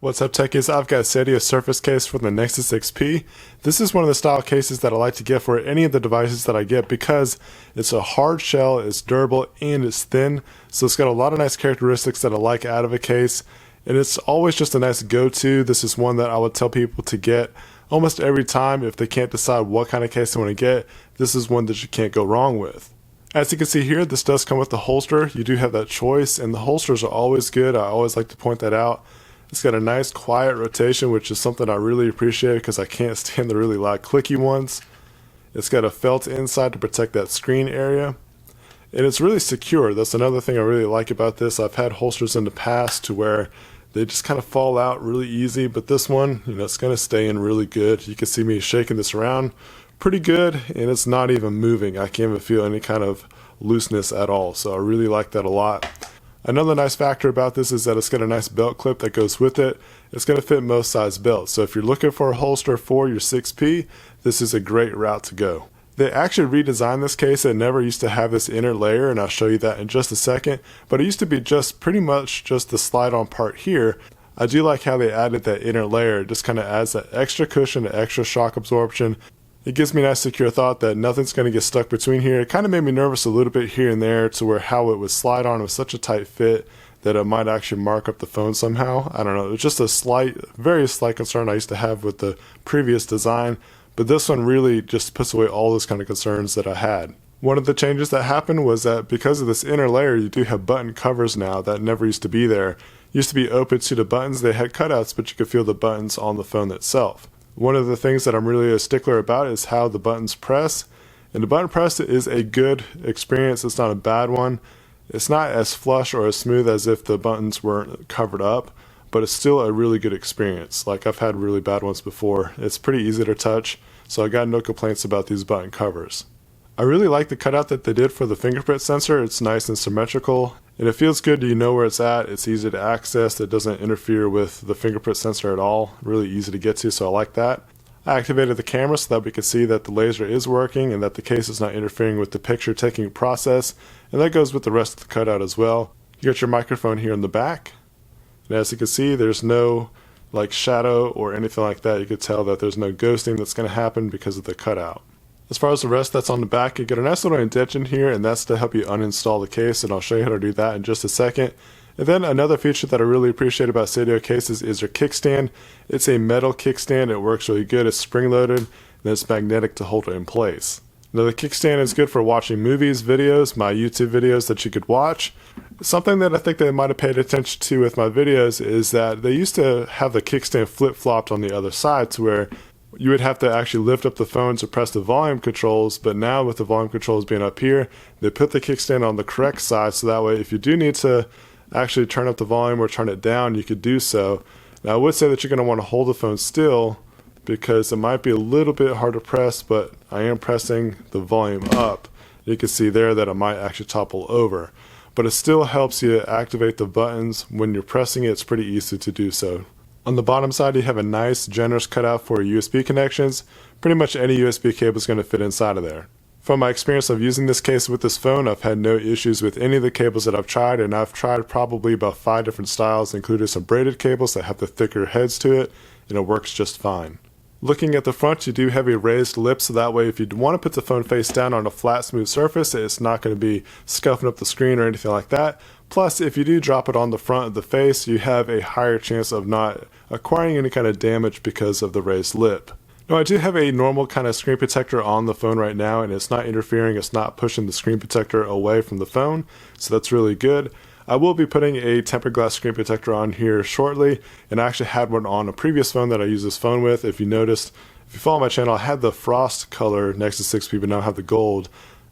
What's up, techies? I've got a SEIDIO surface case for the Nexus XP. This is one of the style cases that I like to get for any of the devices that I get because it's a hard shell, it's durable, and it's thin. So it's got a lot of nice characteristics that I like out of a case. And it's always just a nice go-to. This is one that I would tell people to get almost every time if they can't decide what kind of case they want to get. This is one that you can't go wrong with. As you can see here, this does come with the holster. You do have that choice, and the holsters are always good. I always like to point that out. It's got a nice quiet rotation, which is something I really appreciate because I can't stand the really loud clicky ones. It's got a felt inside to protect that screen area. And it's really secure. That's another thing I really like about this. I've had holsters in the past to where they just kind of fall out really easy, but this one, it's going to stay in really good. You can see me shaking this around pretty good, and it's not even moving. I can't even feel any kind of looseness at all, so I really like that a lot. Another nice factor about this is that it's got a nice belt clip that goes with it. It's going to fit most size belts. So if you're looking for a holster for your 6P, this is a great route to go. They actually redesigned this case. It never used to have this inner layer, and I'll show you that in just a second. But it used to be just pretty much just the slide-on part here. I do like how they added that inner layer. It just kind of adds that extra cushion, extra shock absorption. It gives me a nice secure thought that nothing's going to get stuck between here. It kind of made me nervous a little bit here and there to where how it would slide on with such a tight fit that it might actually mark up the phone somehow. I don't know. It was just a very slight concern I used to have with the previous design, but this one really just puts away all those kind of concerns that I had. One of the changes that happened was that because of this inner layer, you do have button covers now that never used to be there. It used to be open to the buttons. They had cutouts, but you could feel the buttons on the phone itself. One of the things that I'm really a stickler about is how the buttons press. And the button press is a good experience. It's not a bad one. It's not as flush or as smooth as if the buttons weren't covered up, but it's still a really good experience. Like, I've had really bad ones before. It's pretty easy to touch, so I got no complaints about these button covers. I really like the cutout that they did for the fingerprint sensor. It's nice and symmetrical, and it feels good. You know where it's at. It's easy to access. It doesn't interfere with the fingerprint sensor at all. Really easy to get to, so I like that. I activated the camera so that we could see that the laser is working and that the case is not interfering with the picture taking process, and that goes with the rest of the cutout as well. You got your microphone here in the back, and as you can see, there's no shadow or anything like that. You could tell that there's no ghosting that's going to happen because of the cutout. As far as the rest that's on the back, you get a nice little indentation here, and that's to help you uninstall the case, and I'll show you how to do that in just a second. And then another feature that I really appreciate about SEIDIO cases is your kickstand. It's a metal kickstand. It works really good. It's spring-loaded, and it's magnetic to hold it in place. Now, the kickstand is good for watching movies, videos, my YouTube videos that you could watch. Something that I think they might have paid attention to with my videos is that they used to have the kickstand flip-flopped on the other side to where you would have to actually lift up the phone to press the volume controls, but now with the volume controls being up here, they put the kickstand on the correct side, so that way if you do need to actually turn up the volume or turn it down, you could do so. Now, I would say that you're going to want to hold the phone still because it might be a little bit hard to press, but I am pressing the volume up. You can see there that it might actually topple over, but it still helps you activate the buttons. When you're pressing it, it's pretty easy to do so. On the bottom side, you have a nice, generous cutout for USB connections. Pretty much any USB cable is going to fit inside of there. From my experience of using this case with this phone, I've had no issues with any of the cables that I've tried, and I've tried probably about 5 different styles, including some braided cables that have the thicker heads to it, and it works just fine. Looking at the front, you do have a raised lip, so that way if you want to put the phone face down on a flat, smooth surface, it's not going to be scuffing up the screen or anything like that. Plus, if you do drop it on the front of the face, you have a higher chance of not acquiring any kind of damage because of the raised lip. Now, I do have a normal kind of screen protector on the phone right now, and it's not interfering, it's not pushing the screen protector away from the phone, so that's really good. I will be putting a tempered glass screen protector on here shortly, and I actually had one on a previous phone that I used this phone with. If you noticed, if you follow my channel, I had the frost color Nexus 6P, but now I have the gold,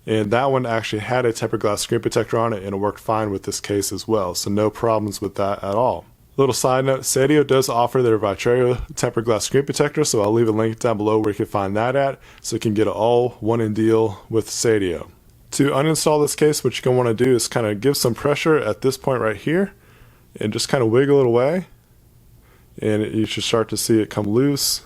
and that one actually had a tempered glass screen protector on it, and it worked fine with this case as well, so no problems with that at all. Little side note, SEIDIO does offer their VITREO tempered glass screen protector, so I'll leave a link down below where you can find that at, so you can get an all-one-in deal with SEIDIO. To uninstall this case, what you're going to want to do is kind of give some pressure at this point right here, and just kind of wiggle it away, and you should start to see it come loose.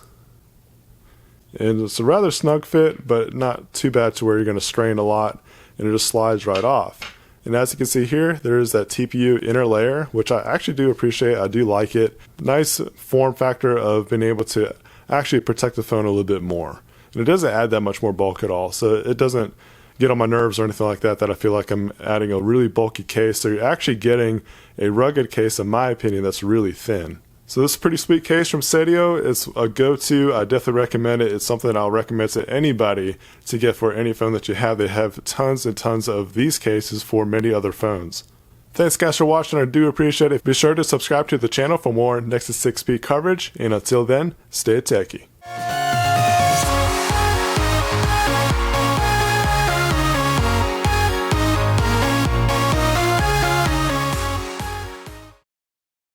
And it's a rather snug fit, but not too bad to where you're going to strain a lot, and it just slides right off. And as you can see here, there is that TPU inner layer, which I actually do appreciate. I do like it. Nice form factor of being able to actually protect the phone a little bit more. And it doesn't add that much more bulk at all. So it doesn't get on my nerves or anything like that, that I feel like I'm adding a really bulky case. So you're actually getting a rugged case, in my opinion, that's really thin. So this is a pretty sweet case from SEIDIO. It's a go-to. I definitely recommend it. It's something I'll recommend to anybody to get for any phone that you have. They have tons and tons of these cases for many other phones. Thanks guys for watching. I do appreciate it. Be sure to subscribe to the channel for more Nexus 6P coverage. And until then, stay techie.